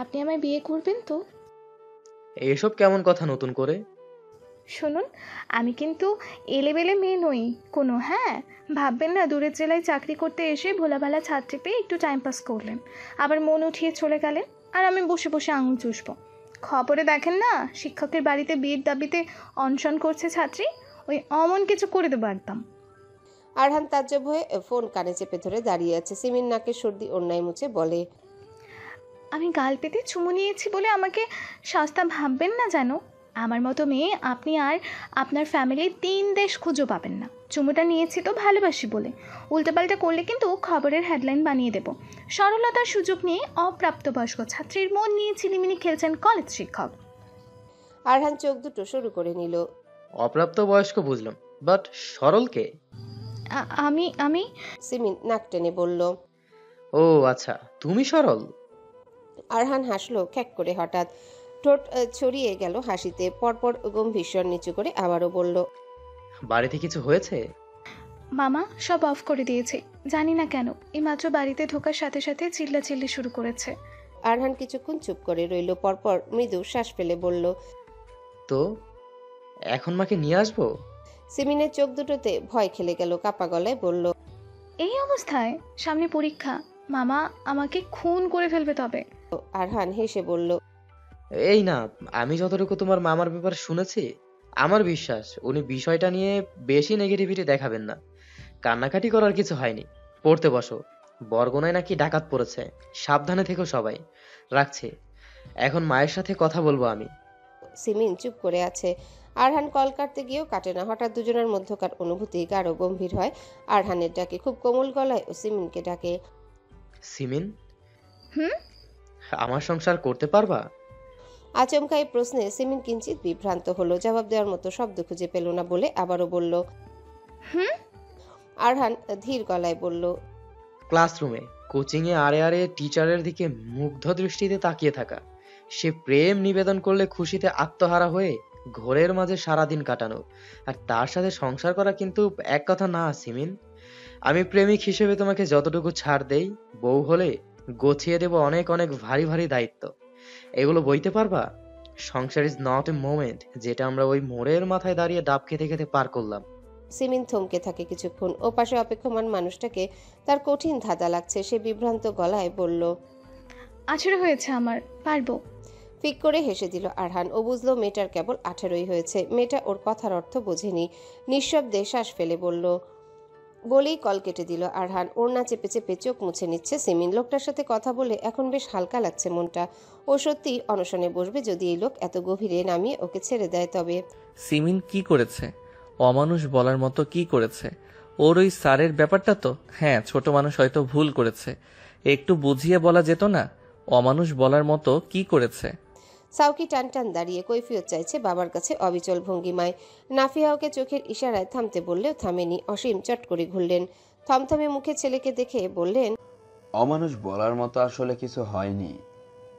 আপনি আমায় বিয়ে করবেন তো? এসব কেমন কথা নতুন করে? শুনুন, আমি কিন্তু এলেবেলে মেয়ে নই কোনো, হ্যাঁ? ভাববেন না দূরের জেলায় চাকরি করতে এসে ভোলাভালা ছাত্রী পেয়ে একটু টাইম পাস করলেন, আবার মন উঠিয়ে চলে গেলেন, আর আমি বসে বসে আঙুল চুষবো। খবরে দেখেন না, শিক্ষকের বাড়িতে বিয়ের দাবিতে অনশন করছে ছাত্রী। ওই অমন কিছু করে দেবো একদম। আরহান তাজ্জব হয়ে ফোন কানে চেপে ধরে দাঁড়িয়ে আছে। সিমির নাকে সর্দি ওড়নায় মুছে বলে, আমি গাল পেতে চুমু নিয়েছি বলে আমাকে সস্তা ভাববেন না যেন। আমার মতো মেয়ে আপনি আর আপনার ফ্যামিলির 3 দেশ খুঁজো পাবেন না। চুমুটা নিয়েছি তো ভালোবাসি বলে, উল্টোপাল্টা করলে কিন্তু খবরের হেডলাইন বানিয়ে দেব। সরলতার সুযোগ নিয়ে অপ্রাপ্তবয়স্ক ছাত্রীর মন নিয়ে ছিনিমিনি খেলছেন কলেজ শিক্ষক। আরহান চোখ দুটো শুরু করে নিল। অপ্রাপ্ত বয়স্ক বুঝলাম, বাট সরল কে? আমি আমি সিমিন নাক টেনে বলল। ও আচ্ছা, তুমি সরল? আরহান হাসলো খ্যাক করে, হঠাৎ ঠোঁট ছড়িয়ে গেল হাসিতে। পরপর গম্ভীর স্বর নিচু করে আবারও বলল, বাড়িতে কিছু হয়েছে? মামা সব অফ করে দিয়েছে, জানি না কেন এইমাত্র বাড়িতে ঢোকার সাথে সাথে চিল্লাচিল্লি শুরু করেছে। আরহান কিছুক্ষণ চুপ করে রইল, পরপর মৃদু শ্বাস ফেলে বলল, তো এখন মাকে নিয়ে আসবো? সিমিনের চোখ দুটোতে ভয় খেলে গেল, কাপা গলায় বলল, এই অবস্থায়? সামনে পরীক্ষা, মামা আমাকে খুন করে ফেলবে তবে। আরহান হেসে বলল, এই না, আমি যতটুকু তোমার মামার ব্যাপারে শুনেছি, আমার বিশ্বাস উনি বিষয়টা নিয়ে বেশি নেগেটিভিটি দেখাবেন না। কান্নাকাটি করার কিছু হয়নি। পড়তে বসো। বরগুনায় নাকি ডাকাত পড়েছে, সাবধানে থেকো সবাই। রাখছি, এখন মায়ের সাথে কথা বলবো আমি। সিমিন চুপ করে আছে। আরহান কল কাটতে গিয়েও কাটে না। হঠাৎ দুজনের মধ্যকার অনুভূতি গাঢ় গম্ভীর হয়। আরহানের ডাকে খুব কোমল গলায় ও সিমিনকে ডাকে, সিমিন, হুম? আমার সংসার করতে পারবা? আচমকা এই প্রশ্নে সিমিন কিঞ্চিত বিভ্রান্ত হলো, জবাব দেওয়ার মতো শব্দ খুঁজে পেল না বলে আবারও বলল। হুম? আরহান ধীর গলায় বলল, ক্লাসরুমে, কোচিংয়ে আড়ে আড়ে টিচারের দিকে মুগ্ধ দৃষ্টিতে তাকিয়ে থাকা, সে প্রেম নিবেদন করলে খুশিতে আত্মহারা হয়ে ঘোরের মাঝে সারাদিন কাটানো, আর তার সাথে সংসার করা কিন্তু এক কথা না সিমিন। আমি প্রেমিক হিসেবে তোমাকে যতটুকু ছাড় দেই, বউ হলে গোছিয়ে দেব অনেক অনেক ভারী ভারী দায়িত্ব। এগুলো বইতে পারবা? সংসার ইজ নট এ মোমেন্ট যেটা আমরা ওই মোড়ের মাথায় দাঁড়িয়ে ডাব খেতে খেতে পার করলাম। সিমিন থমকে থাকে কিছুক্ষণ। ও পাশে অপেক্ষমান মানুষটাকে তার কঠিন ধাঁধা লাগছে। সে বিভ্রান্ত গলায় বলল, আছড়ে হয়েছে আমার, পারবো। ফিক করে হেসে দিল আরহান। ও বুঝলো মেয়েটার কেবল 18ই হয়েছে। মেয়েটা ওর কথার অর্থ বোঝেনি। নিঃশব্দে শ্বাস ফেলে বলল, বলেই কল কেটে দিল আরহান। ওড়না চেপে চেপে চোখ মুছে নিচ্ছে সিমিন। লোকটার সাথে কথা বলে এখন বেশ হালকা লাগছে মনটা। ও সত্যি অনশনে বসবে যদি এই লোক এত গভীরে নামিয়ে ওকে ছেড়ে দেয় তবে। সিমিন কি করেছে? অমানুষ বলার মতো কি করেছে? ওর ওই স্যারের ব্যাপারটা তো, হ্যাঁ, ছোট মানুষ হয়তো ভুল করেছে, একটু বুঝিয়ে বলা যেত না? অমানুষ বলার মতো কি করেছে? সাউকি টান টান দাঁড়িয়ে কৈফিয়ত চাইছে বাবার কাছে অবিচল ভঙ্গিমায়। নাফিয়া ওকে চোখের ইশারায় থামতে বললেও থামেনি। অসীম চট করে ঘুরলেন, থমথমে মুখে ছেলেকে দেখে বললেন, অমানুষ বলার মতো আসলে কিছু হয়নি।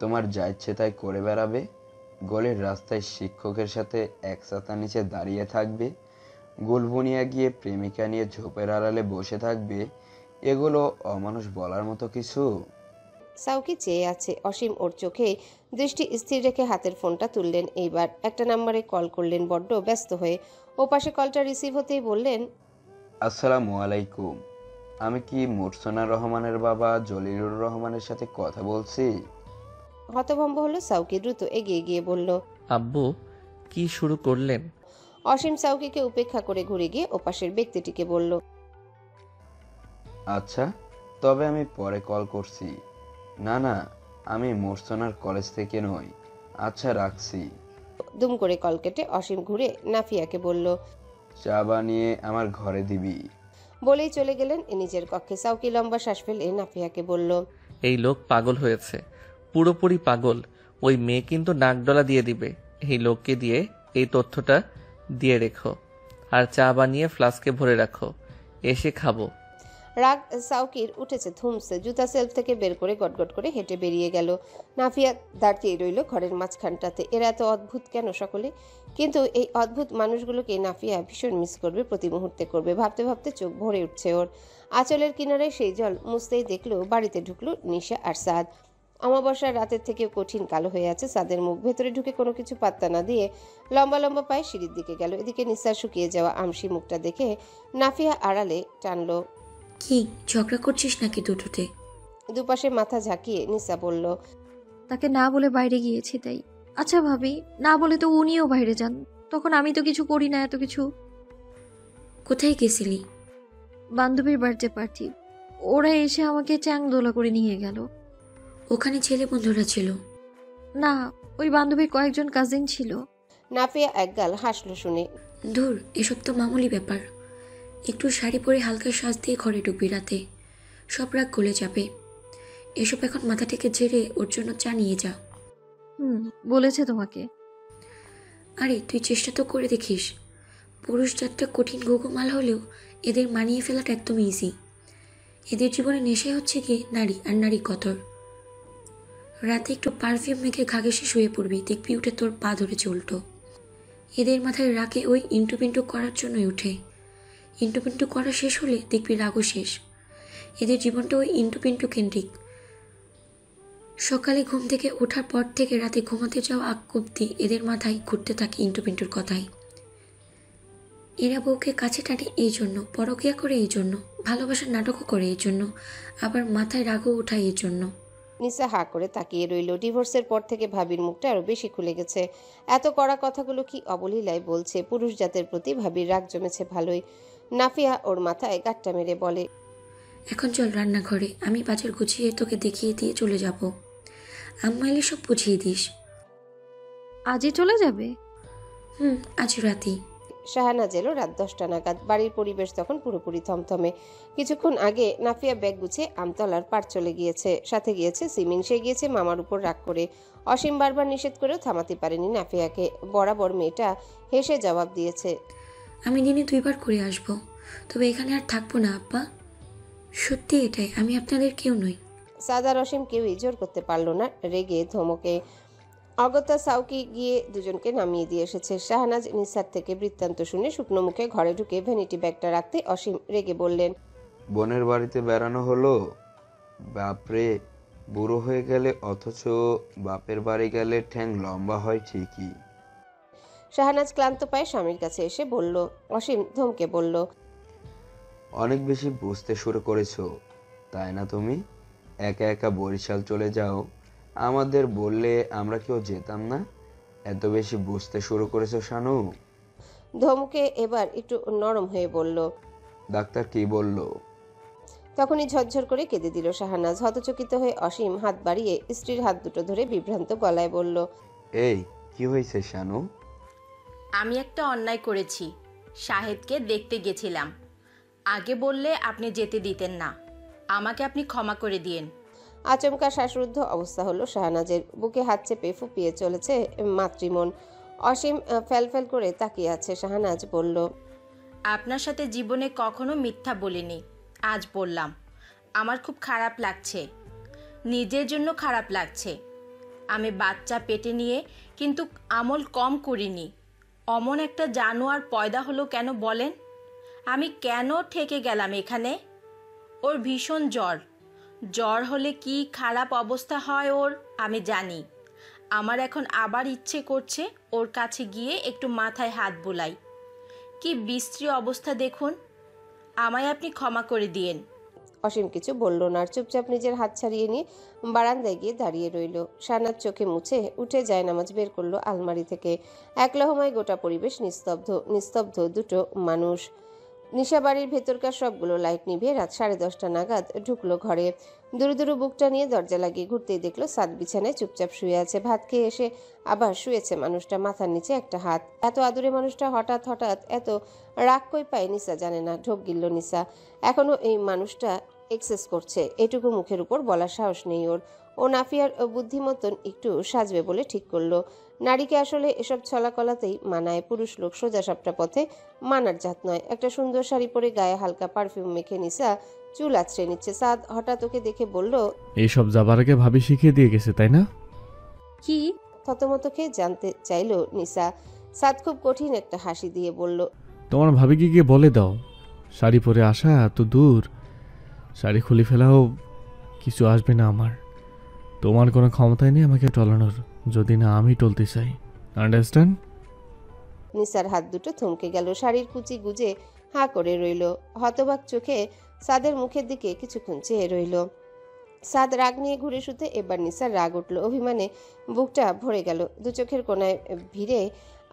তোমার যা ইচ্ছে তাই করে বেড়াবে, গলির রাস্তায় শিক্ষকের সাথে এক ছাতা নিচে দাঁড়িয়ে থাকবে, গুলবুনিয়া গিয়ে প্রেমিকা নিয়ে ঝোপের আড়ালে বসে থাকবে, এগুলো অমানুষ বলার মতো কিছু? সাউকি চেয়ে আছে। অসীম ওর চোখে দৃষ্টি স্থির রেখে হাতের ফোনটা তুললেন। এইবার একটা নাম্বারে কল করলেন বড্ড ব্যস্ত হয়ে। ও পাশে কলটা রিসিভ হতেই বললেন, আসসালামু আলাইকুম, আমি কি মুর্সনা রহমানের বাবা জলিলুর রহমানের সাথে কথা বলছি? হতভম্ব হলো সাউকি। দ্রুত এগিয়ে গিয়ে বলল, আব্বু, কি শুরু করলেন? অসীম সাউকিকে উপেক্ষা করে ঘুরে গিয়ে ওপাশের ব্যক্তিটিকে বলল, আচ্ছা, তবে আমি পরে কল করছি। না না, আমি মুর্সনার কলেজ থেকে নই। আচ্ছা, রাখছি। দুম করে কল কেটে অসীম ঘুরে নাফিয়াকে বলল, চা বানিয়ে আমার ঘরে দিবি। বলেই চলে গেলেন নিজের কক্ষে। সাউকি লম্বা শ্বাস ফেলে নাফিয়াকে বলল, এই লোক পাগল হয়েছে, পুরোপুরি পাগল। ওই মেয়ে কিন্তু নাকডলা দিয়ে দিবে। এই লোককে দিয়ে এই তথ্যটা দিয়ে রেখো, আর চা বানিয়ে ফ্লাস্কে ভরে রাখো, এসে খাবো। রাগ সাউকির উঠেছে ধুমসে, জুতা সেলফ থেকে বের করে গটগট করে হেঁটে বেরিয়ে গেল। নাফিয়া দাঁড়িয়ে রইল ঘরের মাঝখানটাতে। এরা এত অদ্ভুত কেন সকলে? কিন্তু এই অদ্ভুত মানুষগুলোকে নাফিয়া ভীষণ মিস করবে, প্রতি মুহূর্তে করবে। ভাবতে ভাবতে চোখ ভরে উঠছে ওর। আঁচলের কিনারে সেই জল মুছতেই দেখলো বাড়িতে ঢুকলো নিশা আর সাদ। অমাবস্যার রাতের থেকেও কঠিন কালো হয়ে আছে সাদের মুখ। ভেতরে ঢুকে কোনো কিছু পাত্তা না দিয়ে লম্বা লম্বা পায়ে সিঁড়ির দিকে গেল। এদিকে নিসার শুকিয়ে যাওয়া আমসি মুখটা দেখে নাফিয়া আড়ালে টানলো। কি ঝগড়া করছিস নাকি দুটোতে? দুপাশে মাথা ঝাঁকিয়ে নিসা বলল, তাকে না বলে বাইরে গিয়েছি তাই। আচ্ছা ভাবি, না বলে তো উনিও বাইরে যান, তখন আমি তো কিছু করি না এত কিছু। কোথায় গেছিলি? বান্ধবীর বার্থডে পার্টি, ওরা এসে আমাকে চ্যাংদোলা করে নিয়ে গেল। ওখানে ছেলে বন্ধুরা ছিল? না, ওই বান্ধবীর কয়েকজন কাজিন ছিল। নাফিয়া একগাল হাসলো শুনে। ধুর, এসব তো মামুলি ব্যাপার। একটু শাড়ি পরে হালকা সাজ দিয়ে ঘরে ঢুকবি রাতে, সব রাগ গলে যাবে। এসব এখন মাথা থেকে ঝেড়ে ওর জন্য চা নিয়ে যা। বলেছে তোমাকে? আরে তুই চেষ্টা তো করে দেখিস। পুরুষ জাতটা কঠিন গোগোমাল হলেও এদের মানিয়ে ফেলাটা একদম ইজি। এদের জীবনে নেশাই হচ্ছে গিয়ে নারী আর নারী কতর। রাতে একটু পারফিউম মেখে ঘাঘেসে শুয়ে পড়বি, দেখবি উঠে তোর পা ধরেছে উল্টো। এদের মাথায় রাগে ওই ইন্টু পিন্টু করার জন্যই উঠে। ইন্টু পিন্টু করা শেষ হলে দেখবি রাগও শেষ। এদের জীবনটা ওই ইন্টু পিন্টু কেন্দ্রিক। সকালে ঘুম থেকে ওঠার পর থেকে রাতে ঘুমাতে যাওয়া আগ অব্দি এদের মাথায় ঘুরতে থাকে ইন্টু পিন্টুর কথাই। এরা বউকে কাছে টানে এই জন্য, পরকিয়া করে এই জন্য, ভালোবাসার নাটকও করে এই জন্য, আবার মাথায় রাগও ওঠায় এই জন্য। নিসা হা করে তাকিয়ে রইল। ডিভোর্সের পর থেকে ভাবির মুখটা আরো বেশি খুলে গেছে। এত কড়া কথাগুলো কি অবলীলায় বলছে? পুরুষ জাতের প্রতি ভাবির রাগ জমেছে ভালোই। নাফিয়া ওর মাথায় গাঁটটা মেরে বলে, এখন চল রান্নাঘরে, আমি বাজার গুছিয়ে তোকে দেখিয়ে দিয়ে চলে যাব। আম্মা এলে সব বুঝিয়ে দিস। আজই চলে যাবে? আজ রাতেই। শাহানাজ এলো রাত 10টা নাগাদ। বাড়ির পরিবেশ তখন পুরোপুরি থমথমে। কিছুক্ষণ আগে নাফিয়া ব্যাগ গুছিয়ে আমতলার পার চলে গিয়েছে। সাথে গিয়েছে সিমিন। সে গিয়েছে মামার উপর রাগ করে। অসীম বারবার নিষেধ করেও থামাতে পারেনি নাফিয়াকে। বরাবর মেয়েটা হেসে জবাব দিয়েছে, আমি দিনে 2 বার করে আসবো, তবে এখানে আর থাকবো না আব্বা। সত্যি এটাই, আমি আপনাদের কেউ নই। সাদার অসীম কেউই জোর করতে পারল না। রেগে ধমকে অগত্যা সাউকি গিয়ে দুজনকে নামিয়ে দিয়ে এসেছে। শাহনাজ নিসার থেকে বৃত্তান্ত শুনে শুকনো মুখে ঘরে ঢুকে ভ্যানিটি ব্যাগটা রাখতে অসীম রেগে বললেন, বোনের বাড়িতে বেড়ানো হলো? বাপরে, বুড়ো হয়ে গেলে অথচ বাপের বাড়ি গেলে ঠ্যাং লম্বা হয় ঠিকই। শাহনাজ ক্লান্ত পায়ে স্বামীর কাছে এসে বলল। অসীম ধমকে বলল, অনেক বেশি বুঝতে শুরু করেছো তাই না তুমি? একা একা বরিশাল চলে যাও, আমাদের বললে আমরা কেউ যেতাম না? এত বেশি বুঝতে শুরু করেছো শানু? ধমকে এবার একটু নরম হয়ে বলল। ডাক্তার কি বলল? তখনই ঝরঝর করে কেঁদে দিল শাহনাজ। হতচকিত হয়ে অসীম হাত বাড়িয়ে স্ত্রীর হাত দুটো ধরে বিভ্রান্ত গলায় বলল, এই কি হয়েছে শানু? আমি একটা অন্যায় করেছি। শাহেদকে দেখতে গেছিলাম। আগে বললে আপনি যেতে দিতেন না। আমাকে আপনি ক্ষমা করে দিয়েন। আচমকা শ্বাসরুদ্ধ অবস্থা হলো শাহনাজের। বুকে হাত চেপে ফুপিয়ে চলেছে মাতৃমন। অসীম ফ্যালফ্যাল করে তাকিয়ে আছে। শাহনাজ বলল, আপনার সাথে জীবনে কখনো মিথ্যা বলিনি, আজ বললাম। আমার খুব খারাপ লাগছে, নিজের জন্য খারাপ লাগছে। আমি বাচ্চা পেটে নিয়ে কিন্তু আমল কম করিনি। অমন একটা জানোয়ার পয়দা হলো কেন বলেন? আমি কেন ঠেকে গেলাম এখানে? ওর ভীষণ জ্বর। জ্বর হলে কি খারাপ অবস্থা হয় ওর আমি জানি। আমার এখন আবার ইচ্ছে করছে ওর কাছে গিয়ে একটু মাথায় হাত বুলাই। কি বিশ্রী অবস্থা দেখুন। আমায় আপনি ক্ষমা করে দিয়েন। অসীম কিছু বলল না, আর চুপচাপ নিজের হাত ছাড়িয়ে নিয়ে বারান্দায় গিয়ে দাঁড়িয়ে রইল। শাহনাজ চোখে মুছে উঠে জায়নামাজ বের করলো আলমারি থেকে। এক লহমায় গোটা পরিবেশ নিস্তব্ধ। নিস্তব্ধ দুটো মানুষ। নিশা বাড়ির ভেতরকার সবগুলো লাইট নিভিয়ে রাত 10:30 নাগাদ ঢুকলো ঘরে। দুরু দুরু বুকটা নিয়ে দরজা লাগিয়ে ঘুরতেই দেখলো সাদ বিছানায় চুপচাপ শুয়ে আছে। ভাত খেয়ে এসে আবার শুয়েছে মানুষটা, মাথার নিচে একটা হাত। এত আদুরে মানুষটা হঠাৎ হঠাৎ এত রাগ কই পায় নিসা জানে না। ঢোক গিলল নিসা। এখনো এই মানুষটা এক্সেস করছে, এটুকু মুখের উপর বলার সাহস নেই ওর। ও নাফিয়ার বুদ্ধি মতন একটু সাজবে বলে ঠিক করলো। নারীকে আসলে এসব ছলাকলাতেই মানায়। পুরুষ লোক সোজা সাপটা পথে মানার জাত নয়। একটা সুন্দর শাড়ি পরে গায়ে হালকা পারফিউম মেখে নিসা চুল আছড়ে নিচ্ছে। সাদ হঠাৎ ওকে দেখে বলল, এইসব যাবার আগে ভাবি শিখিয়ে দিয়ে গেছে তাই না? কি? থতমত খেয়ে জানতে চাইল নিসা। সাদ খুব কঠিন একটা হাসি দিয়ে বলল, তোমার ভাবিকে গিয়ে বলে দাও, শাড়ি পরে আসা এত দূর, শাড়ি খুলে ফেলাও কিছু আসবে না আমার। তোমার কোনো ক্ষমতাই নেই আমাকে টলানোর, যদি না আমি টলতে চাই। আন্ডারস্ট্যান্ড? নিসার হাত দুটো থমকে গেল। শাড়ির কুচি গুজে হাঁ করে রইল। হতবাক চোখে সাদের মুখের দিকে কিছুক্ষণ চেয়ে রইল। সাদ রাগ নিয়ে ঘুরে শুতে এবার নিসার রাগ উঠল। অভিমানে বুকটা ভরে গেল। দু চোখের কোনায় ভিড়ে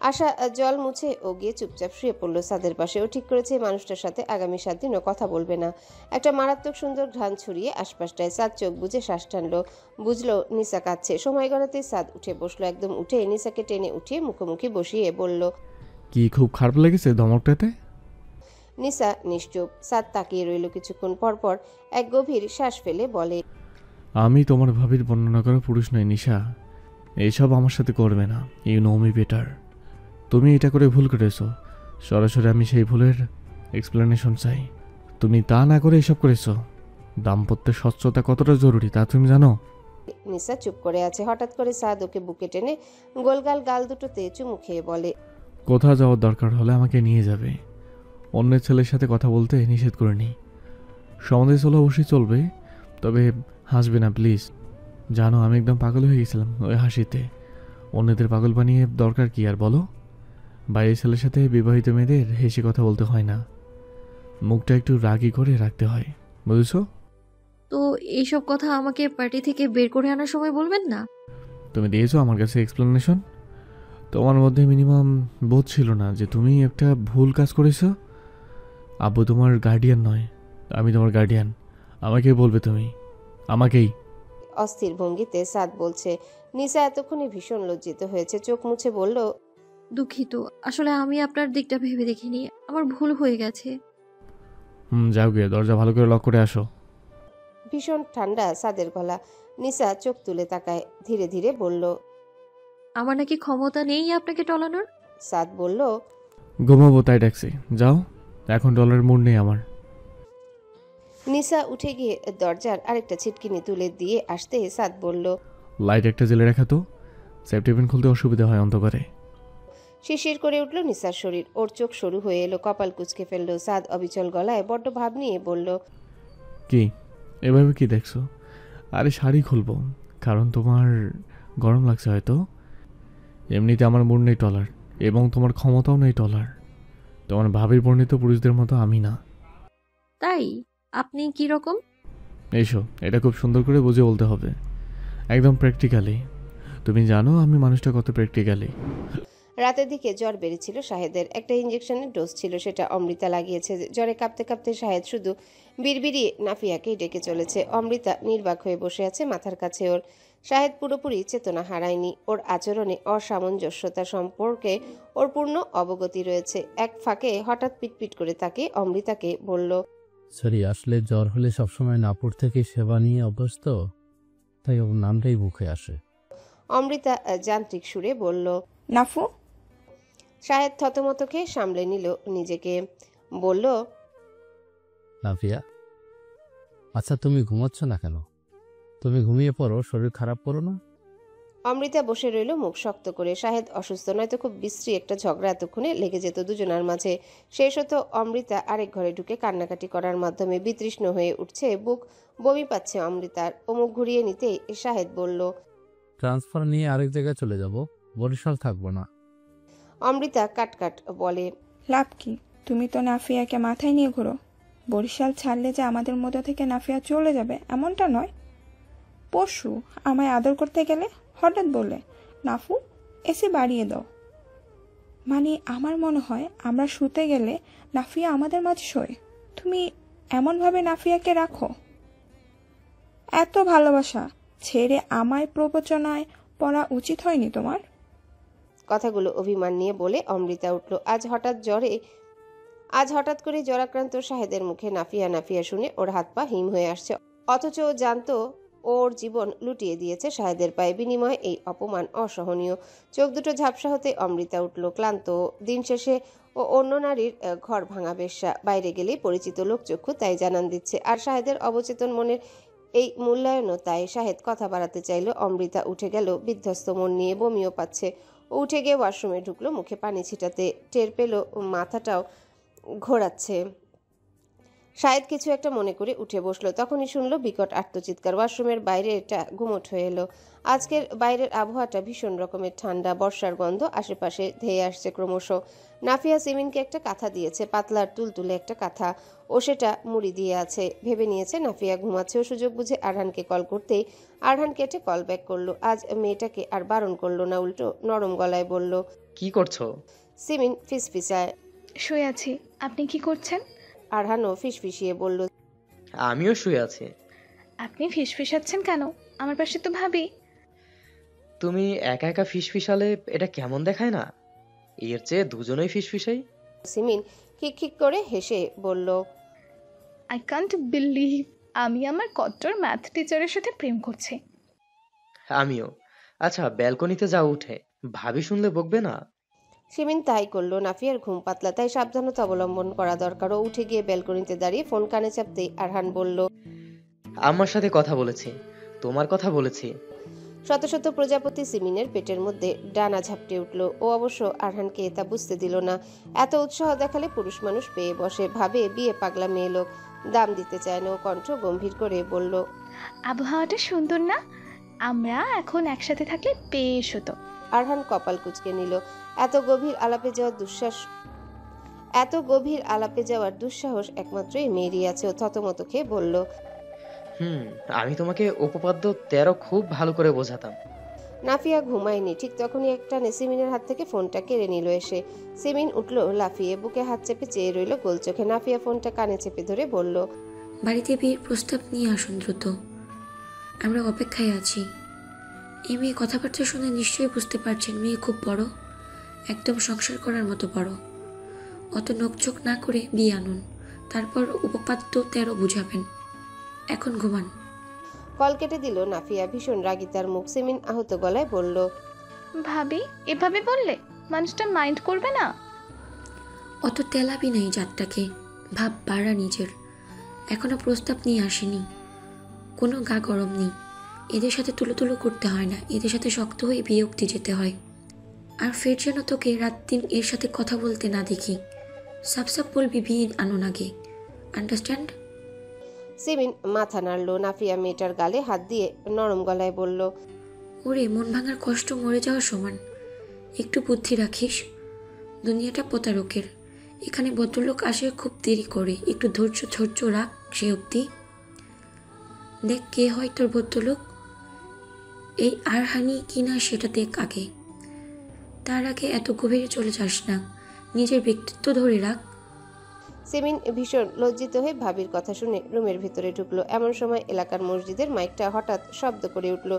আসা জল মুছে ও গিয়ে চুপচাপ শুয়ে পড়ল সাদের পাশে। ও ঠিক করেছে মানুষটার সাথে আগামী 7 দিনও কথা বলবে না। একটা মারাত্মক সুন্দর ঘ্রাণ ছড়িয়ে আশপাশটায়। সাদ চোখ বুজে শ্বাস টানলো। বুঝলো নিসা কাঁদছে। সময় গড়াতেই সাদ উঠে বসলো। একদম উঠে নিসাকে টেনে উঠিয়ে মুখোমুখি বসিয়ে বলল, কি খুব খারাপ লেগেছে ধমকটাতে? নিসা নিশ্চুপ। সাদ তাকিয়ে রইল কিছুক্ষণ। পরপর এক গভীর শ্বাস ফেলে বলে, আমি তোমার ভাবির বর্ণনা করা পুরুষ নই নিশা, এইসব আমার সাথে করবে না। You know me better. তুমি এটা করে ভুল করেছো। সরাসরি আমি সেই ভুলের এক্সপ্লেনেশন চাই। তুমি তা না করে এসব করেছো। দাম্পত্যের স্বচ্ছতা কতটা জরুরি তা তুমি জানো? নিসা চুপ করে আছে। হঠাৎ করে সাদ ওকে বুকে টেনে গোলগাল গাল দুটোতে চুমু খেয়ে বলে, কোথাও যাওয়ার দরকার হলে আমাকে নিয়ে যাবে। অন্যের ছেলের সাথে কথা বলতে নিষেধ করিনি। সমাজে চলে অবশ্যই চলবে, তবে হাসবে না প্লিজ। জানো আমি একদম পাগল হয়ে গেছিলাম ওই হাসিতে। অন্যদের পাগল বানিয়ে দরকার কি আর বলো? বাইরের ছেলের সাথে বিবাহিত মেয়েদের হেসে কথা বলতে হয় না, মুখটা একটু রাগি করে রাখতে হয়, বুঝেছো? তো এইসব কথা আমাকে পার্টি থেকে বের করে আনার সময় বলবেন না? তুমি দিয়েছো আমার কাছে এক্সপ্লেনেশন? তোমার মধ্যে মিনিমাম বোধ ছিল না যে তুমি একটা ভুল কাজ করেছো? আব্বু তোমার গার্ডিয়ান নয়, আমি তোমার গার্ডিয়ান। আমাকে বলবে তুমি, আমাকেই। অস্থির ভঙ্গিতে সাদ বলছে। নিসা এতক্ষণে ভীষণ লজ্জিত হয়েছে। চোখ মুছে বলল, দুঃখিত, আসলে আমি আপনার দিকটা ভেবে দেখিনি, আমার ভুল হয়ে গেছে। যাও গিয়ে দরজা ভালো করে লক করে আসো। ভীষণ ঠান্ডা সাদের গলা। নিসা চোখ তুলে তাকায়। ধীরে ধীরে বলল, আমার নাকি ক্ষমতা নেই আপনাকে টলানোর? সাদ বলল, ঘুমাবো তাই ডাকছি, যাও। এখন ডলারের মুড নেই আমার। নিসা উঠে গিয়ে দরজার আরেকটা ছিটকিনি তুলে দিয়ে আসতে সাদ বলল, লাইট একটা জেলে রাখা তো, সেফটিপিন খুলতে অসুবিধা হয় অন্ধকারে। শিশির করে উঠল নিসার শরীর। ওর চোখ সরু হয়ে এলো, কপাল কুঁচকে ফেলল। সাদ অবিচল গলায় বড্ড ভাব নিয়ে বলল, কি এভাবে কি দেখছো? আরে শাড়ি খুলবো, কারণ তোমার গরম লাগছে হয়তো। এমনিতে আমার মুড নেই টলার, এবং তোমার ক্ষমতাও নেই টলার। তোমার ভাবির বর্ণিত পুরুষদের মতো আমি না। তাই? আপনি কি রকম? এইসো, এটা খুব সুন্দর করে বুঝে বলতে হবে, একদম প্র্যাকটিক্যালি। তুমি জানো আমি মানুষটা কত প্র্যাকটিক্যালি। রাতের দিকে জ্বর বেড়েছিল শাহেদের। একটা ইঞ্জেকশনের ডোজ ছিল, সেটা অমৃতা লাগিয়েছে। জ্বরে কাঁপতে কাঁপতে শাহেদ শুধু বিড়বিড়িয়ে নাফিয়াকেই ডেকে চলেছে। অমৃতা নির্বাক হয়ে বসে আছে মাথার কাছে ওর। শাহেদ পুরোপুরি চেতনা হারায়নি। ওর আচরণে অসামঞ্জস্যতা সম্পর্কে ওর পূর্ণ অবগতি রয়েছে। এক ফাঁকে হঠাৎ পিটপিট করে তাকে অমৃতাকে বলল, সরি, আসলে জ্বর হলে সবসময় নাপুর থেকে সেবা নিয়ে অভ্যস্ত, তাই ওর নামটাই মুখে আসে। অমৃতা যান্ত্রিক সুরে বলল, নাফু। শাহেদ থতমত খেয়ে সামলে নিল নিজেকে। বলল, নাফিয়া, আচ্ছা তুমি ঘুমাচ্ছ না কেন? তুমি ঘুমিয়ে পড়ো, শরীর খারাপ করো না। অমৃতা বসে রইল মুখ শক্ত করে। শাহেদ অসুস্থ, নয়তো খুব বিশ্রী একটা ঝগড়া এতক্ষণে লেগে যেত দুজনার মাঝে। শেষ হতো অমৃতা আরেক ঘরে ঢুকে কান্নাকাটি করার মাধ্যমে। বিতৃষ্ণ হয়ে উঠছে বুক, বমি পাচ্ছে অমৃতার। ও মুখ ঘুরিয়ে নিতেই শাহেদ বলল, ট্রান্সফার নিয়ে আরেক জায়গায় চলে যাব, বরিশাল থাকবো না। অমৃতা কাটকাট বলে, লাভ কি? তুমি তো নাফিয়াকে মাথায় নিয়ে ঘোরো। বরিশাল ছাড়লে যে আমাদের মধ্যে থেকে নাফিয়া চলে যাবে এমনটা নয়। পরশু আমায় আদর করতে গেলে হঠাৎ বললে, নাফু এসি বাড়িয়ে দাও। মানে আমার মনে হয় আমরা শুতে গেলে নাফিয়া আমাদের মাঝে শোয়। তুমি এমনভাবে নাফিয়াকে রাখো? এত ভালোবাসা ছেড়ে আমায় প্রবচনায় পড়া উচিত হয়নি তোমার? কথাগুলো অভিমান নিয়ে বলে অমৃতা উঠল। আজ হঠাৎ করে জ্বরাক্রান্ত শাহেদের মুখে নাফিয়া নাফিয়া শুনে ওর হাত পা হিম হয়ে আসছে। অথচ ও জানতো ওর জীবন লুটিয়ে দিয়েছে শাহেদের পায়ে। বিনিময়ে এই অপমান অসহনীয়। চোখ দুটো ঝাপসা হতে অমৃতা উঠল। ক্লান্ত দিন শেষে ও অন্য নারীর ঘর ভাঙা বেশ্যা। বাইরে গেলেই পরিচিত লোকচক্ষু তাই জানান দিচ্ছে। আর শাহেদের অবচেতন মনের এই মূল্যায়নও তাই। শাহেদ কথা বাড়াতে চাইল, অমৃতা উঠে গেল বিধ্বস্ত মন নিয়ে, বমিও পাচ্ছে। ও উঠে গিয়ে ওয়াশরুমে ঢুকলো, মুখে পানি ছিটাতে। টের পেল মাথাটাও ঘোরাচ্ছে। শাহেদ কিছু একটা মনে করে উঠে বসলো, তখনই শুনলো বিকট আর্তচিৎকার। ওয়াশরুমের বাইরে এটা গুমোট হয়ে এলো। আজকের বাইরের আবহাওয়াটা ভীষণ রকমের ঠান্ডা, বর্ষার গন্ধ আশেপাশে ধেয়ে আসছে ক্রমশ। নাফিয়া সিমিনকে একটা কাঁথা দিয়েছে, পাতলার তুলতুলে একটা কাঁথা। ও সেটা মুড়ি দিয়ে আছে। ভেবে নিয়েছে নাফিয়া ঘুমাচ্ছে। ও সুযোগ বুঝে আরহানকে কল করতেই আরহান কেটে কল ব্যাক করলো। আজ মেয়েটাকে আর বারণ করলো না, উল্টো নরম গলায় বলল, কি করছো? সিমিন ফিসফিসায়। শুয়ে আছি। আপনি কি করছেন? আরহানও ফিসফিসিয়ে বলল, আমিও শুয়ে আছি। আপনি ফিসফিসাচ্ছেন কেন? আমার পাশে তো ভাবি। তুমি একা একা ফিসফিসালে এটা কেমন দেখায় না? এর চেয়ে দুজনেই ফিসফিসাই। সিমিন খিক করে হেসে বলল, আই কান্ট বিলিভ আমি আমার কট্টর ম্যাথ টিচারের সাথে প্রেম করছি। আমিও। আচ্ছা, ব্যালকনিতে যাও উঠে, ভাবি শুনলে বকবে না? সিমিন তাই করলো। নাফিয়ার ঘুম পাতলা, তাই সাবধানতা অবলম্বন করা দরকার। ও উঠে গিয়ে ব্যালকনিতে দাঁড়িয়ে ফোন কানে চাপতেই আরহান বলল, আমার সাথে কথা বলেছি, তোমার কথা বলেছি। শত শত প্রজাপতি সিমিনের পেটের মধ্যে ডানা ঝাপটে উঠল। ও অবশ্য আরহানকে তা বুঝতে দিল না। এত উৎসাহ দেখালে পুরুষ মানুষ পেয়ে বসে, ভাবে বিয়ে পাগলা মেয়ে লোক, দাম দিতে চায় না। ও কণ্ঠ গম্ভীর করে বলল, আবহাওয়াটা সুন্দর না? আমরা এখন একসাথে থাকলে বেশ হতো। আরহান কপাল কুঁচকে নিল। এত গভীর আলাপে যাওয়ার দুঃসাহস একমাত্র এই মেয়েরই আছে। ও থতমত খেয়ে বলল, আমি তোমাকে উপপাদ্য 13 খুব ভালো করে বোঝাতাম। নাফিয়া ঘুমায়নি। ঠিক তখনই একটা সিমিনের হাত থেকে ফোনটা কেড়ে নিল এসে। সিমিন উঠল লাফিয়ে, বুকে হাত চেপে চেয়ে রইল গোল চোখে। নাফিয়া ফোনটা কানে চেপে ধরে বলল, বাড়িতে বিয়ের প্রস্তাব নিয়ে আসুন দ্রুত, আমরা অপেক্ষায় আছি। এই মেয়ে কথাবার্তা শুনে নিশ্চয়ই বুঝতে পারছেন মেয়ে খুব বড়, একদম সংসার করার মতো বড়। অত নোকঝোক না করে বিয়ে আনুন, তারপর উপপাদ্য 13 বুঝাবেন। এখন ঘুমান। কল কেটে দিল নাফিয়া, ভীষণ রাগী তার মুখ। সিমিন আহত গলায় বলল, ভাবি এভাবে বললে মানুষটা মাইন্ড করবে না? অত তেলাবি নেই জাতটাকে, ভাব বাড়া নিজের। এখনো প্রস্তাব নিয়ে আসেনি, কোনো গা গরম নেই। এদের সাথে তুলো করতে হয় না, এদের সাথে শক্ত হয়ে বিয়ে অব্দি যেতে হয়। আর ফের যেন তোকে রাত দিন এর সাথে কথা বলতে না দেখি। সাপ বলবি বিয়ে আনুন আগে, আন্ডারস্ট্যান্ড? সিমিন মাথা নাড়ল। নাফিয়া মেয়েটার গালে হাত দিয়ে নরম গলায় বলল, ওরে মন ভাঙার কষ্ট মরে যাওয়ার সমান, একটু বুদ্ধি রাখিস। দুনিয়াটা প্রতারকের, এখানে ভদ্রলোক আসে খুব দেরি করে, একটু ধৈর্য রাখ সে অব্দি। দেখ কে হয় তোর ভদ্রলোক, এই আরহানি কিনা সেটা দেখ আগে। তার আগে এত গভীরে চলে যাস না, নিজের ব্যক্তিত্ব ধরে রাখ। সিমিন ভীষণ লজ্জিত হয়ে ভাবির কথা শুনে রুমের ভিতরে ঢুকলো। এমন সময় এলাকার মসজিদের মাইকটা হঠাৎ শব্দ করে উঠল।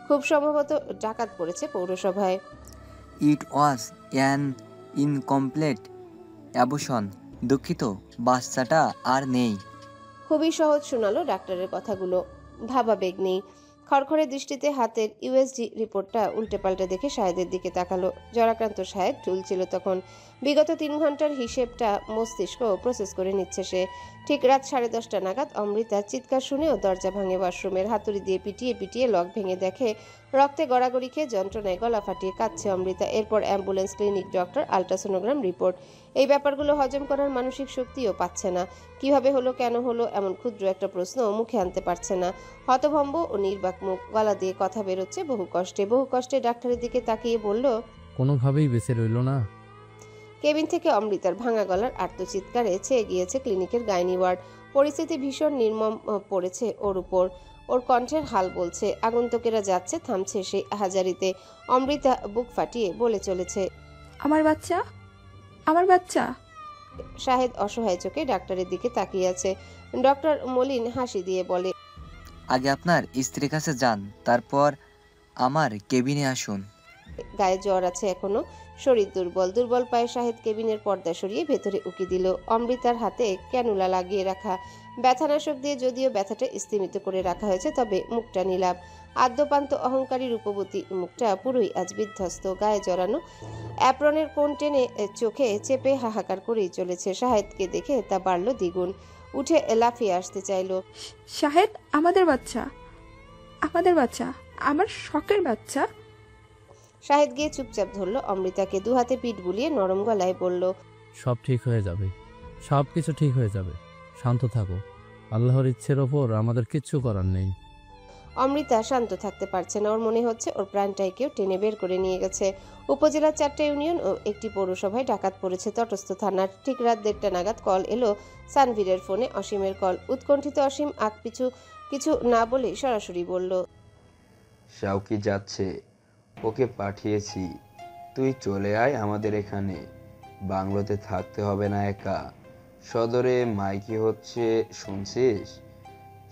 খুব সম্ভবত ডাকাত পড়েছে পৌরসভায়। ইট ওয়াজ অ্যান ইনকমপ্লিট অ্যাবর্শন। দুঃখিত, বাচ্চাটা আর নেই। খুবই সহজ শোনালো ডাক্তারের কথাগুলো, ভাবাবেগ নেই। খড়খড়ে দৃষ্টিতে হাতের ইউএসজি রিপোর্টটা উল্টে পাল্টে দেখে শাহেদের দিকে তাকালো। জরাক্রান্ত শাহেদ ঝুলছিল তখন। বিগত 3 ঘন্টার হিসেবটা মস্তিষ্ক প্রসেস করে নিচ্ছে সে। ঠিক রাত 10:30 নাগাদ অমৃতার চিৎকার শুনেও দরজা ভাঙে ওয়াশরুমের। হাতুড়ি দিয়ে পিটিয়ে লক ভেঙে দেখে রক্তে গড়াগড়ি খেয়ে যন্ত্রণায় গলা ফাটিয়ে কাঁদছে অমৃতা। এরপর ambulance, clinic, doctor, ultrasonogram report. এই ব্যাপারগুলো হজম করার মানসিক শক্তিও পাচ্ছে না। কিভাবে হলো, কেন হলো, এমন ক্ষুদ্র একটা প্রশ্ন মুখে আনতে পারছে না। হতভম্ব ও নির্বাক মুখ, গলা দিয়ে কথা বেরোচ্ছে বহু কষ্টে। ডাক্তারের দিকে তাকিয়ে বলল, কোনোভাবেই বেঁচে রইল না। কেবিন থেকে অমৃতার ভাঙা গলার আর্তচিৎকারে ছেয়ে গিয়েছে ক্লিনিকের গাইনি ওয়ার্ড। পরিস্থিতি ভীষণ নির্মম পড়েছে ওর উপর। ওর কণ্ঠের হাল বলছে। আগন্তুকেরা যাচ্ছে, থামছে সেই হাজারিতে। অমৃতা বুক ফাটিয়ে বলে চলেছে, আমার বাচ্চা। শাহেদ অসহায় চোখে ডাক্তারের দিকে তাকিয়ে আছে। ডক্টর মলিন হাসি দিয়ে বলে, আগে আপনার স্ত্রীর কাছে যান, তারপর আমার কেবিনে আসুন। গায়ে জ্বর আছে এখনো, শরীর দুর্বল। দুর্বল পায়ে শাহেদ কেবিনের পর্দা সরিয়ে ভেতরে উকি দিল। অমৃতার হাতে ক্যানুলা লাগিয়ে রাখা। ব্যথানাশক দিয়ে যদিও ব্যথাটা স্তিমিত করে রাখা হয়েছে, তবে মুখটা নীলাভ। আদ্যপান্ত অহংকারী রূপবতী মুখটা পুরোই আজ বিধ্বস্ত, গায়ে জড়ানো। অ্যাপ্রনের কোণ টেনে চোখে চেপে হাহাকার করেই চলেছে। শাহেদকে দেখে তা বাড়ল দ্বিগুণ। উঠে লাফিয়ে আসতে চাইল। শাহেদ, আমাদের বাচ্চা, আমাদের বাচ্চা, আমার শখের বাচ্চা। শাহেদ গিয়ে চুপচাপ ধরল অমৃতাকে, দু হাতে পিঠ বুলিয়ে নরম গলায় বলল, সব ঠিক হয়ে যাবে, সব কিছু ঠিক হয়ে যাবে, শান্ত থাকো। আল্লাহর ইচ্ছের ওপর আমাদের কিচ্ছু করার নেই। অমৃতা শান্ত থাকতে পারছে না। ওর মনে হচ্ছে ওর প্রাণটাই কেউ টেনে বের করে নিয়ে গেছে। উপজেলার 4টা ইউনিয়ন ও একটি পৌরসভায় ডাকাত পড়েছে তটস্থ থানার। ঠিক রাত 1:30 নাগাদ কল এলো সানভীরের ফোনে। অসীমের কল। উৎকণ্ঠিত অসীম আগ পিছু কিছু না বলে সরাসরি বলল, শাওকি যাচ্ছে, ওকে পাঠিয়েছি, তুই চলে আয় আমাদের এখানে। বাংলোতে থাকতে হবে না একা। সদরে মাইকি হচ্ছে শুনছিস?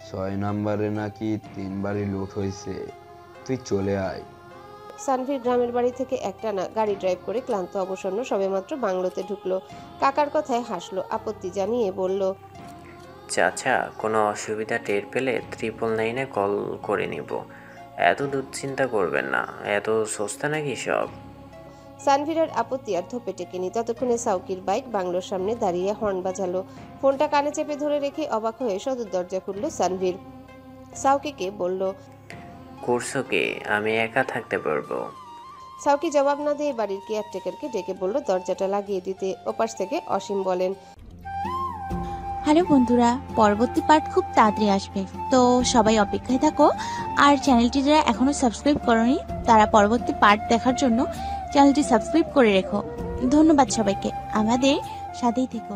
6 নম্বরে নাকি 3 বারই লুট হয়েছে, তুই চলে আয়। সানভীর গ্রামের বাড়ি থেকে একটানা গাড়ি ড্রাইভ করে ক্লান্ত অবসন্ন সবেমাত্র বাংলোতে ঢুকলো। কাকার কথায় হাসলো, আপত্তি জানিয়ে বলল, চাচা, কোনো অসুবিধা টের পেলে 999-এ কল করে নিব। এত দুশ্চিন্তা করবেন না, এত সস্তা নাকি সব। সানভীরের আপত্তি আর ধোপে টেকেনি। ততক্ষণে সাউকির বাইক বাংলোর সামনে দাঁড়িয়ে হর্ন বাজালো। ফোনটা কানে চেপে ধরে রেখে অবাক হয়ে সদর দরজা খুলল সানভীর। সাউকিকে বলল, করছো কি? আমি একা থাকতে পারবো। সাউকি জবাব না দিয়ে বাড়ির কেয়ারটেকারকে ডেকে বলল দরজাটা লাগিয়ে দিতে। ওপাশ থেকে অসীম বলেন, হ্যালো বন্ধুরা, পরবর্তী পার্ট খুব তাড়াতাড়ি আসবে, তো সবাই অপেক্ষায় থাকো। আর চ্যানেলটি যারা এখনো সাবস্ক্রাইব করোনি তারা পরবর্তী পার্ট দেখার জন্য চ্যানেলটি সাবস্ক্রাইব করে রেখো। ধন্যবাদ সবাইকে, আমাদের সাথেই থেকো।